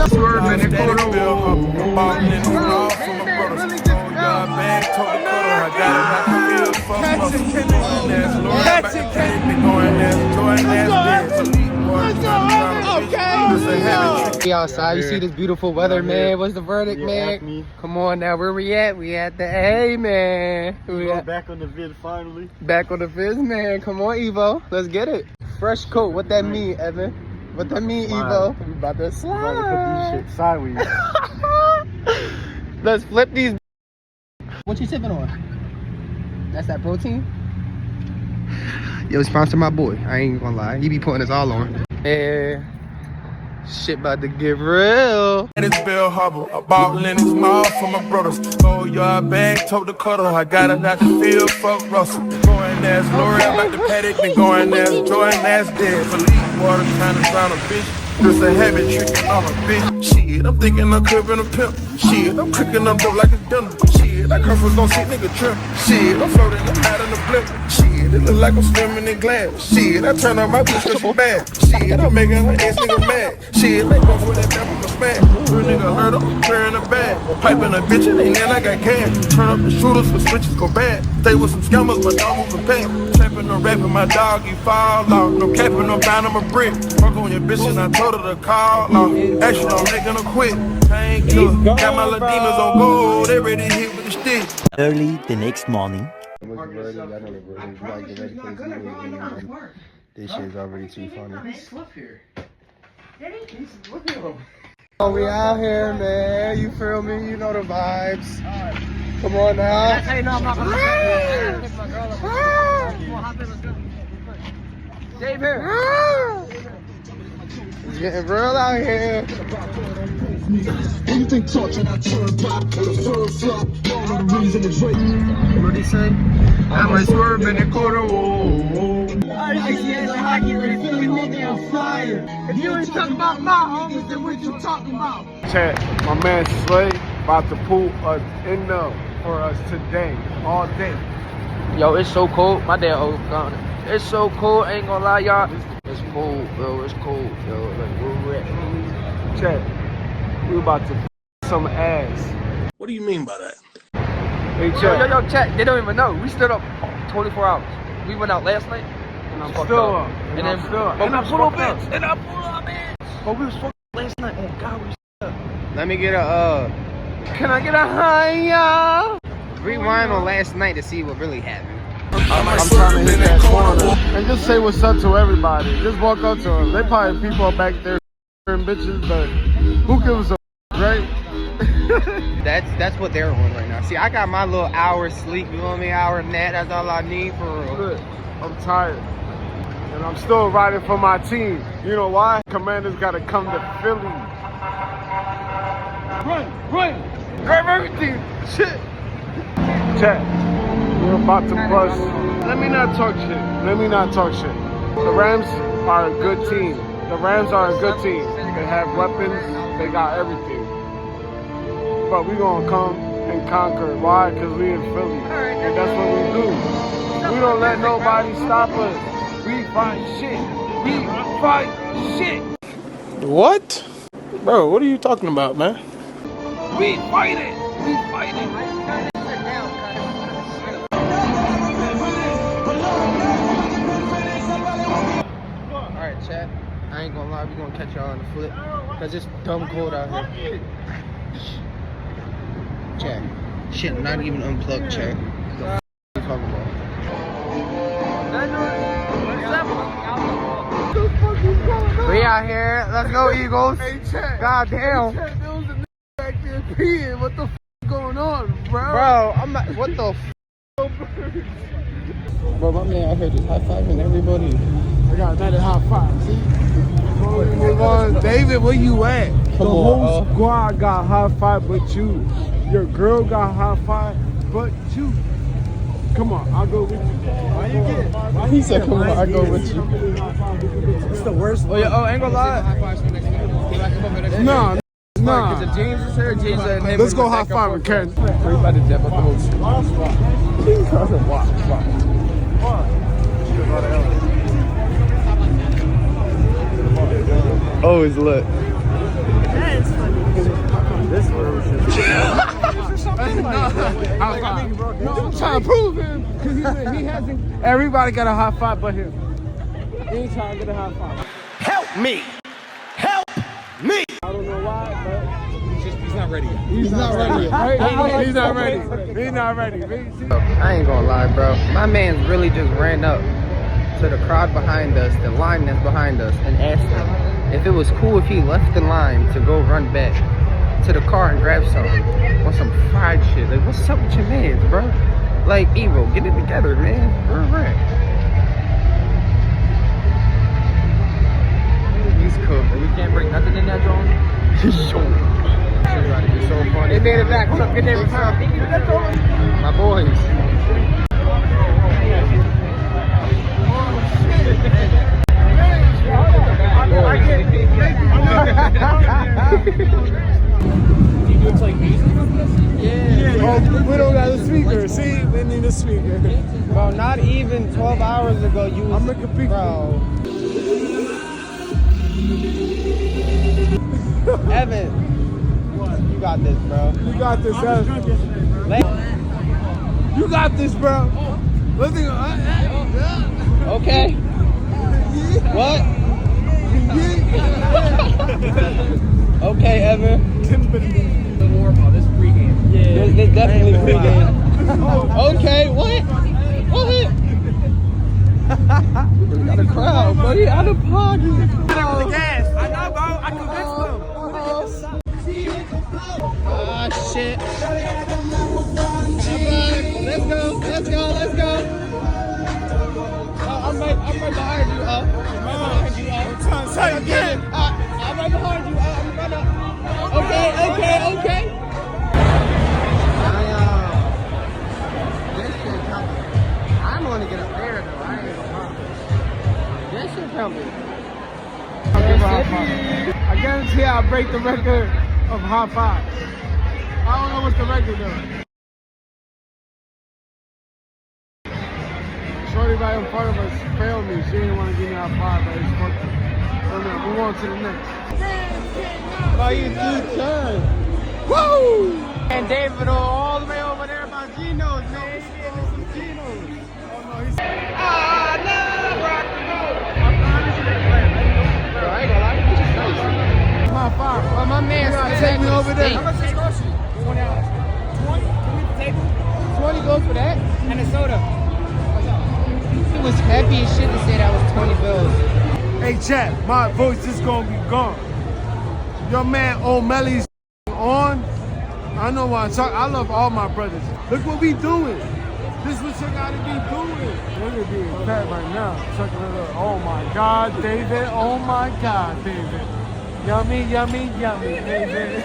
swerving and quarter balling in the mall for my brothers. Oh, God, man, told the cutter I got it. I can feel fuck We outside, you see this beautiful weather, man. What's the verdict, man? Come on now, where we at? We at the A, man. We back on the vid finally. Back on the viz, man. Come on, Evo. Let's get it. Fresh coat. What that mean, Evan? What that mean, Evo? We about to slide. About to put these shit sideways. Let's flip these. What you sipping on? That's that protein? Yo, sponsor my boy. I ain't gonna lie. He be putting us all on. And shit about to get real. It's Bill Hubble, a ball in his mouth for my brothers. Oh, yard bag, told the cutter, I got it out the field, fuck Russell. Going as L'Oreal like the paddock, been going as Jordan as dead. Believe water trying to drown a bitch. Just a habit tricking on a bitch. Shit, I'm thinking I'm curving a pimp. Shit, I'm cooking up dope like it's dinner. Shit, that curve gon' see nigga trim. Shit, I'm floating out in the blip. Shit, it look like I'm swimming in glass. Shit, I turn on my bitch cause she bad. Shit, I'm making her ass nigga mad. Shit, they go for that devil to smash. Real nigga hurt her, clearing the bag. Piping a bitch and then I got cash. Turn up the shooters for switches go bad. Stay with some scammers, my dog moving back. Trapping no rapping, my dog, he fall off. No capping, no bound, I'm a brick. Fuck on your bitch and I told her to call off. Actually, I'm making her quit. Thank you. Got my Latinas on gold, they ready to hit with the stick. Early the next morning. This shit is already too funny. Oh, we out here, man. You feel me? You know the vibes. Come on now. That's how you know I'm not gonna pick my girl up. Dave here. It's getting real out here. Anything talking, I turn pop. The first flop, all of the reason is right. What'd he say? I'm a swerving and quarter. If you ain't talking about my homies, then what you talking about? Chat, my man Slay about to pull us in there for us today, all day. Yo, it's so cold. My dad gone. It's so cold. Ain't gonna lie, y'all. It's cold, bro. It's cold, yo. Like where we at? Chat, we about to some ass. What do you mean by that? Hey, Yo, chat. chat. They don't even know. We stood up 24 hours. We went out last night. And I'm Still up. And then still up. And I pull up, bitch. And I pull up, man. But we was fucked last night. Oh God, we was up. Let me get a, can I get a high? Rewind on last night to see what really happened. I'm trying to hit that corner and just say what's up to everybody. Just walk up to them. They probably people back there and bitches, but who gives a right? That's what they're on right now. See, I got my little hour sleep, you know what I mean? Hour nap, that's all I need for real. Good. I'm tired. And I'm still riding for my team. You know why? Commanders gotta come to Philly. Run! Grab everything! Shit! Chat, we're about to bust. Let me not talk shit. The Rams are a good team. They have weapons. They got everything. But we gonna come and conquer. Why? Because we in Philly. And that's what we do. We don't let nobody stop us. We fight shit. What? Bro, what are you talking about, man? We fight it. Alright, chat. I ain't gonna lie, we gonna catch y'all on the flip. Cause it's dumb cold out here. Chat. Shit, not even unplugged, chat. The f you talking about? We out here. Let's go, Eagles. Hey, chat. Goddamn. There was a nigga back there peeing. What the f going on, bro? Bro, I'm not. What the f? Bro, my man out here just high-fiving everybody. I got another high five. See? Move on. David, where you at? The whole squad got high five but you. Your girl got high five but you. Come on, I'll go with you. He said, come on, I go with you. It's the worst. Oh yeah. Oh, ain't gonna lie. Nah. Cause if James is here, James and him. Let's go high five with Ken. We about to jump up the whole shit. Oh, it's lit. That is funny. I'm trying to prove him because he hasn't. Everybody got a high five but him. He ain't trying to get a high five. Help me! Help me! I don't know why, but He's not ready yet. he's not ready. He's not ready. He's not ready. I ain't gonna lie, bro. My man really just ran up to the crowd behind us, the line that's behind us, and asked him if it was cool if he left the line to go run back to the car and grab something on some fried shit. Like, what's up with your mans, bro? Like, Evo, get it together, man. Right. He's cooked. We can't bring nothing in that drone. So funny. They made it back. What's up? Good day, My boys. Looks like music. Oh, we don't got a speaker. See, we need a speaker. Bro, not even 12 hours ago, you was... I'm making a picture. Bro. Evan. You got this, bro. You got this, Evan. You got this, bro. Listen, Okay. What? Okay, Evan. This pregame. This definitely pregame. Okay, what? What? We got a crowd, buddy. Out of pocket. the gas. I know, bro. I convinced them. Ah, shit. Let's go. I'm right behind you, I'm right behind you, Okay. This shit coming. I'm gonna get up there, though. I ain't gonna lie. This shit coming. I guarantee I'll break the record of high fives. I don't know what's the record though. Shorty right in front of us failed me. She didn't want to give me a high five, but it's fucked up. So now, move on to the next. By you two turn. Woo! And David all the way over there by Geno's, man. He's getting some Geno's. Bro, I ain't gonna lie, this is nice. High five. Well, my man Take me over there. How much does it cost you? $20. 20? Can we the table? 20 goes for that. And a soda. He was happy as shit to say that was 20 bills. Hey, chat, my voice is gonna be gone. Your man O'Malley's on. I know why I'm talking. I love all my brothers. Look what we doing. This is what you gotta be doing. Look at being fat right now. Checking it out. Oh my God, David. Oh my God, David. Yummy, yummy, yummy, David.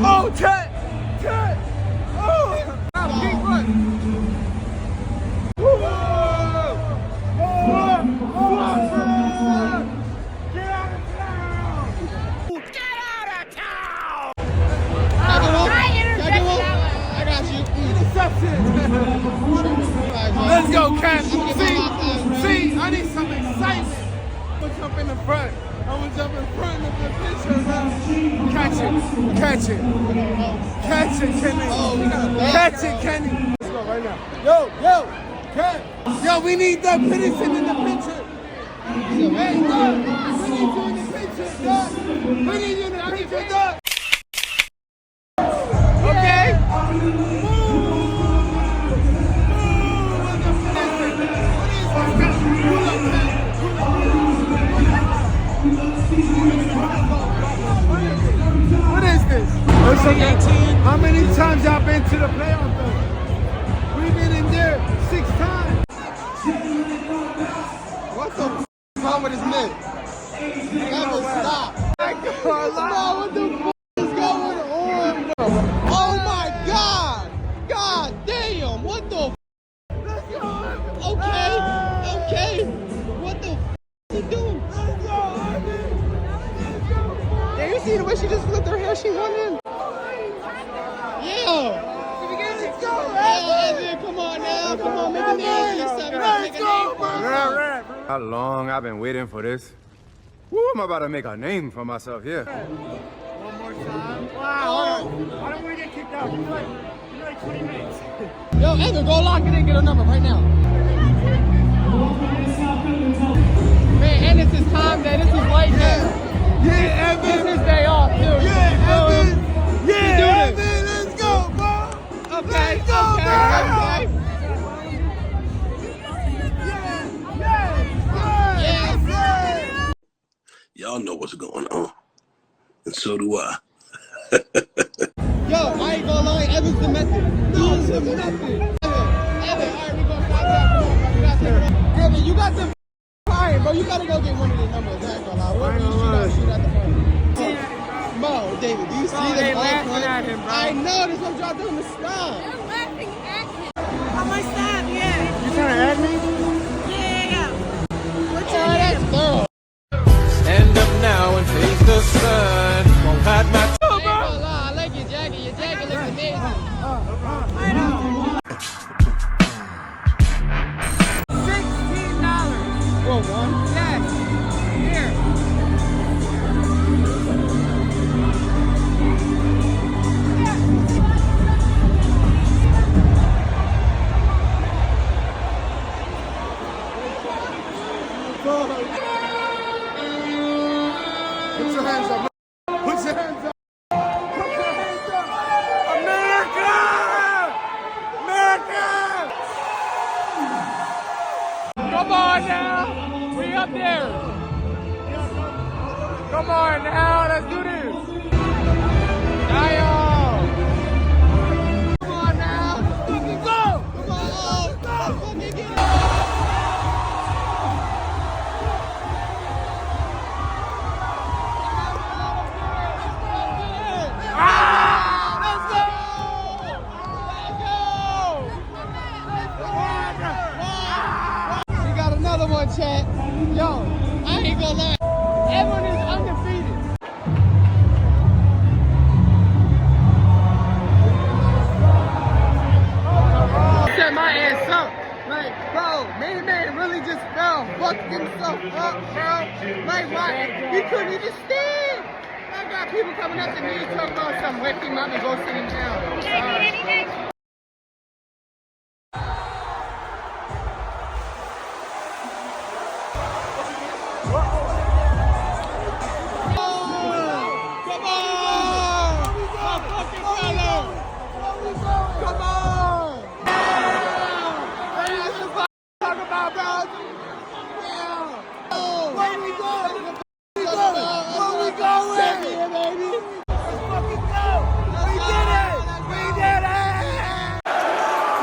Oh, Ted! Oh! Keep running! I got you. Let's go, Cat. See, I need some excitement. I'm gonna jump in the front. I'm gonna jump in front of the picture. Catch it, Kenny. Catch it, Kenny. Let's go right now. Yo, Cat. Yo, we need the Peterson in the picture. Hey, dog. We need you in the picture, dog. We need you in the picture, dog. Okay? What is this? How many times y'all been to the playoff though? We've been in there 6 times. What the f wrong with his neck? Never stop. What the f is going on, bro? Oh my God! God damn! What the f? Okay. What the f is he doing? Did you see the way she just flipped her hair? She won in. Yeah. Let's go, Evan. Come on now. Come on, make a name for yourself. Make a name for yourself. How long I've been waiting for this. Woo, I'm about to make a name for myself here. One more time. Wow. Why don't we get kicked out? You're like 20 minutes. Yo, Evan, go lock it in, get a number right now. Man, and it's his time day. This is late day. Yeah, Evan. This is his day off, too. Yeah, Evan. Yeah, do Evan. this. Let's go, bro. Okay, Let's go, okay, man. okay. Yeah. Y'all know what's going on, and so do I. Yo, I ain't gonna lie, Evan's the method. He's the method. Evan, alright, we gonna stop that. Evan, you got the fire, bro. You gotta go get one of these numbers. I ain't gonna lie. What do you shoot at the phone? Mo, David, do you see the ball? I know, this one dropped on the stop. They're laughing at him. On my stop, yeah. You trying to add me? Yeah. What's your Oh, that's name? thorough. Stand up now and face the sun. Won't hide my I ain't gonna lie, I like your jacket. Your jacket looks amazing. $16. For one? Yes. Here. Put your hands up. Put your hands up. America! America! Come on now. We up there. Come on now. Let's do this. Zion. Come on now. Fucking go. Come on. Fucking get it. We got another one, chat. Yo, I ain't gonna lie. Everyone is undefeated. Set my ass up. Like, bro, main man really just fell, fucked himself up, bro. Like, why? He couldn't even stand. I got people coming up to me talking about something. Wake him up and go sit him down. I'm sorry.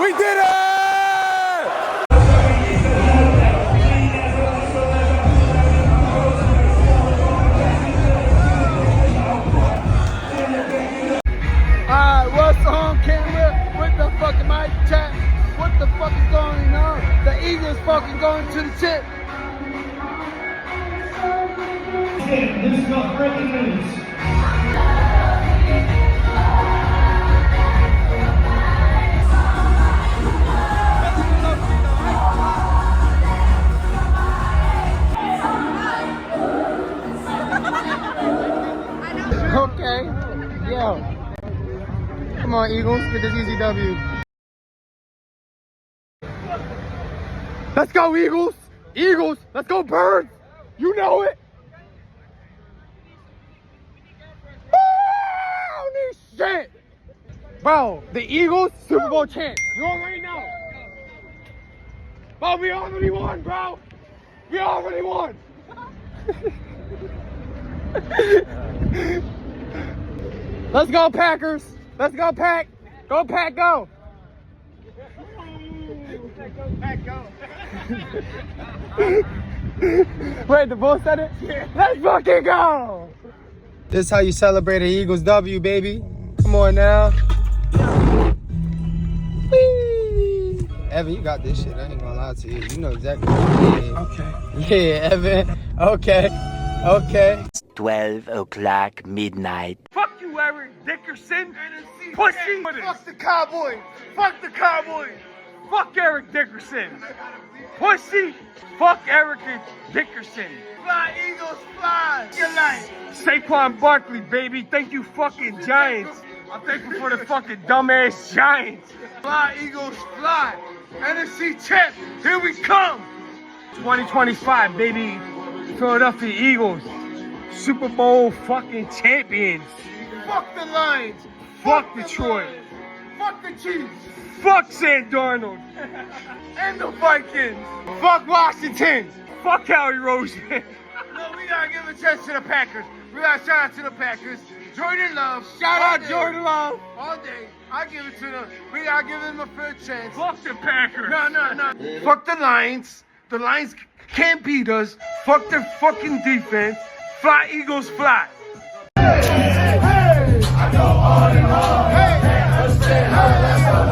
We did it! Alright, what's on camera? What the fuck am I chat? What the fuck is going on? The Eagles fucking going to the tip. This is not breaking news. Okay. Yo. Come on, Eagles. Get this easy W. Let's go, Eagles. Eagles. Let's go, Birds. You know it. Holy shit. Bro, the Eagles, Super Bowl champs. You already know. Bro, we already won, bro. We already won. Let's go, Packers. Let's go, Pack. Go, Pack, go. Go, Pack, go. Wait, the bull said it? Yeah. Let's fucking go. This is how you celebrate an Eagles W, baby. Come on now. Whee! Evan, you got this shit. I ain't gonna lie to you. You know exactly what you need. Okay. Yeah, Evan. Okay. Okay. 12 o'clock midnight. Fuck you, Eric Dickerson. Pussy. Fuck the Cowboys. Fuck the Cowboys. Fuck Eric Dickerson. Pussy. Fuck Eric Dickerson. Fly, Eagles, fly. Your life. Saquon Barkley, baby. Thank you, fucking Giants. I'm thankful for the fucking dumbass Giants. Fly, Eagles, fly. NFC champ. Here we come. 2025, baby. Philadelphia Eagles. Super Bowl fucking champions. Fuck the Lions. Fuck Detroit. Fuck the Chiefs. Fuck Sam Darnold. And the Vikings. Fuck Washington. Fuck Howie Roseman. No, we gotta give a chance to the Packers. We gotta shout out to the Packers. Jordan Love. Shout out Jordan Love. All day. I give it to them. We gotta give them a fair chance. Fuck the Packers. No. Fuck the Lions. The Lions can't beat us. Fuck their fucking defense. Fly, Eagles, fly. Hey, hey, I go on and on. Hey, let's go.